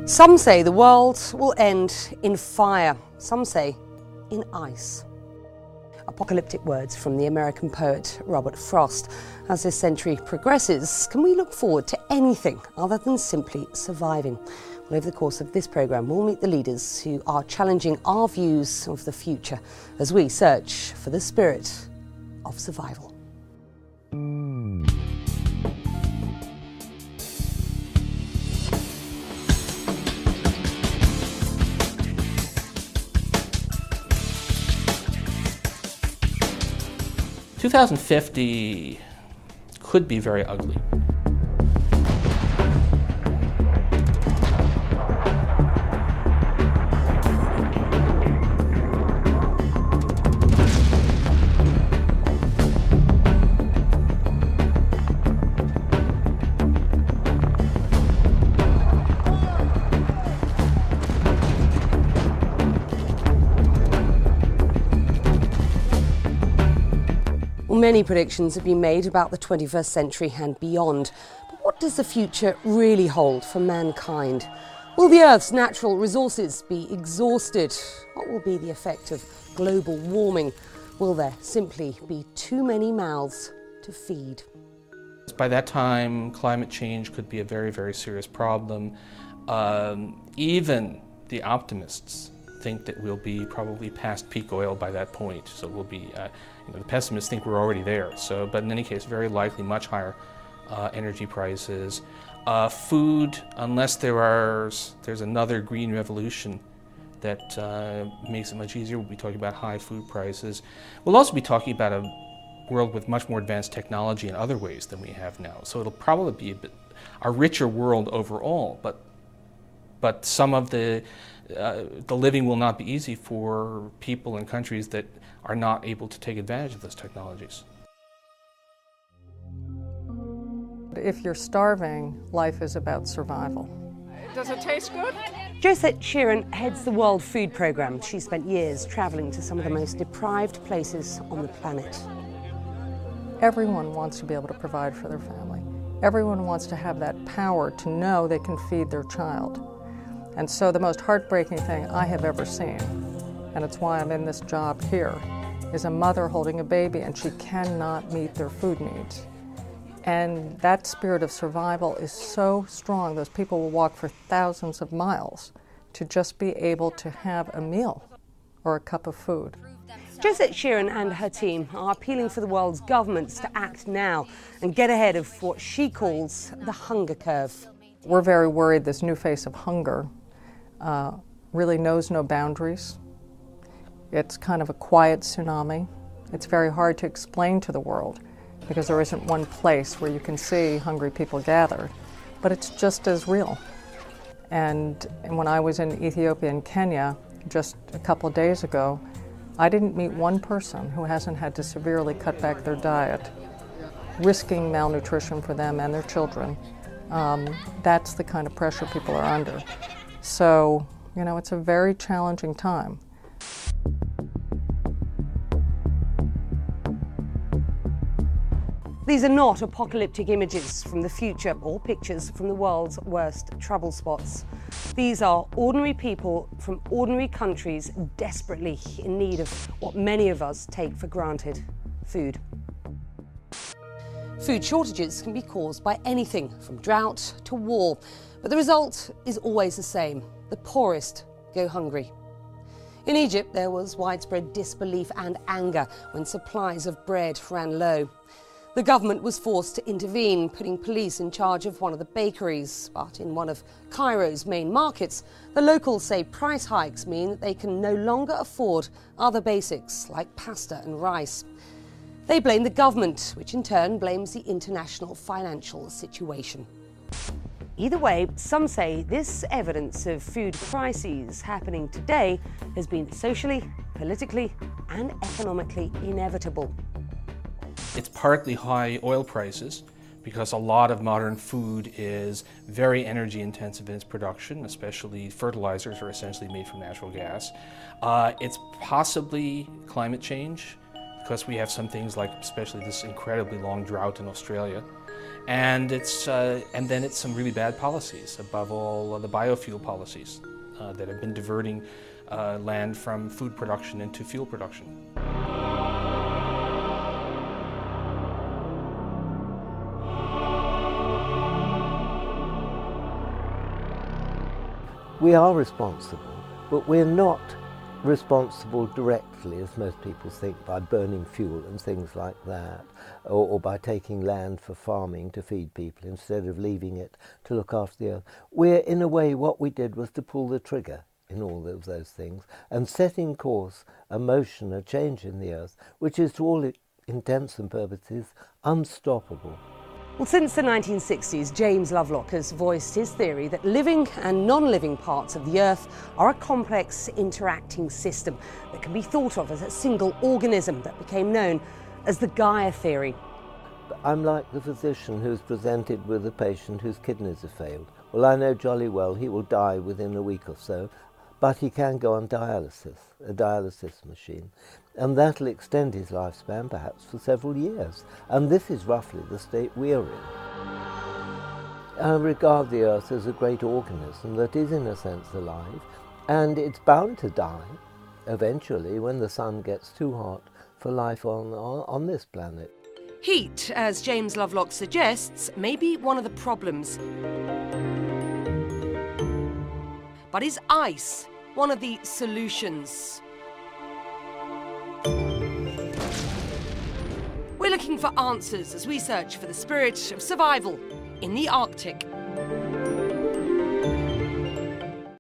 Some say the world will end in fire. Some say in ice. Apocalyptic words from the American poet Robert Frost. As this century progresses, can we look forward to anything other than simply surviving? Well, over the course of this programme, we'll meet the leaders who are challenging our views of the future as we search for the spirit of survival. 2050 could be very ugly. Many predictions have been made about the 21st century and beyond. But what does the future really hold for mankind? Will the Earth's natural resources be exhausted? What will be the effect of global warming? Will there simply be too many mouths to feed? By that time, climate change could be a very, very serious problem. Even the optimists think that we'll be probably past peak oil by that point. So we'll be, the pessimists think we're already there. So, but in any case, very likely much higher energy prices. Food, unless there's another green revolution that makes it much easier, we'll be talking about high food prices. We'll also be talking about a world with much more advanced technology in other ways than we have now. So it'll probably be a richer world overall, but some of the living will not be easy for people in countries that are not able to take advantage of those technologies. If you're starving, life is about survival. Does it taste good? Josette Sheeran heads the World Food Programme. She spent years travelling to some of the most deprived places on the planet. Everyone wants to be able to provide for their family. Everyone wants to have that power to know they can feed their child. And so the most heartbreaking thing I have ever seen, and it's why I'm in this job here, is a mother holding a baby and she cannot meet their food needs. And that spirit of survival is so strong. Those people will walk for thousands of miles to just be able to have a meal or a cup of food. Josette Sheeran and her team are appealing for the world's governments to act now and get ahead of what she calls the hunger curve. We're very worried this new face of hunger really knows no boundaries. It's kind of a quiet tsunami. It's very hard to explain to the world because there isn't one place where you can see hungry people gathered, but it's just as real. And when I was in Ethiopia and Kenya just a couple of days ago, I didn't meet one person who hasn't had to severely cut back their diet, risking malnutrition for them and their children. That's the kind of pressure people are under. So, it's a very challenging time. These are not apocalyptic images from the future or pictures from the world's worst trouble spots. These are ordinary people from ordinary countries desperately in need of what many of us take for granted: food. Food shortages can be caused by anything from drought to war, but the result is always the same: the poorest go hungry. In Egypt, there was widespread disbelief and anger when supplies of bread ran low. The government was forced to intervene, putting police in charge of one of the bakeries. But in one of Cairo's main markets, the locals say price hikes mean that they can no longer afford other basics like pasta and rice. They blame the government, which in turn blames the international financial situation. Either way, some say this evidence of food crises happening today has been socially, politically, and economically inevitable. It's partly high oil prices, because a lot of modern food is very energy intensive in its production, especially fertilizers are essentially made from natural gas. It's possibly climate change, because we have some things like especially this incredibly long drought in Australia. And then it's some really bad policies, above all the biofuel policies that have been diverting land from food production into fuel production. We are responsible, but we're not responsible directly, as most people think, by burning fuel and things like that, or by taking land for farming to feed people instead of leaving it to look after the earth. In a way, what we did was to pull the trigger in all of those things and set in course a motion, a change in the earth, which is to all intents and purposes unstoppable. Well, since the 1960s, James Lovelock has voiced his theory that living and non-living parts of the Earth are a complex interacting system that can be thought of as a single organism that became known as the Gaia theory. I'm like the physician who's presented with a patient whose kidneys have failed. Well, I know jolly well he will die within a week or so, but he can go on dialysis, a dialysis machine. And that'll extend his lifespan perhaps for several years. And this is roughly the state we're in. I regard the Earth as a great organism that is in a sense alive, and it's bound to die eventually when the sun gets too hot for life on this planet. Heat, as James Lovelock suggests, may be one of the problems. But is ice one of the solutions? We're looking for answers as we search for the spirit of survival in the Arctic.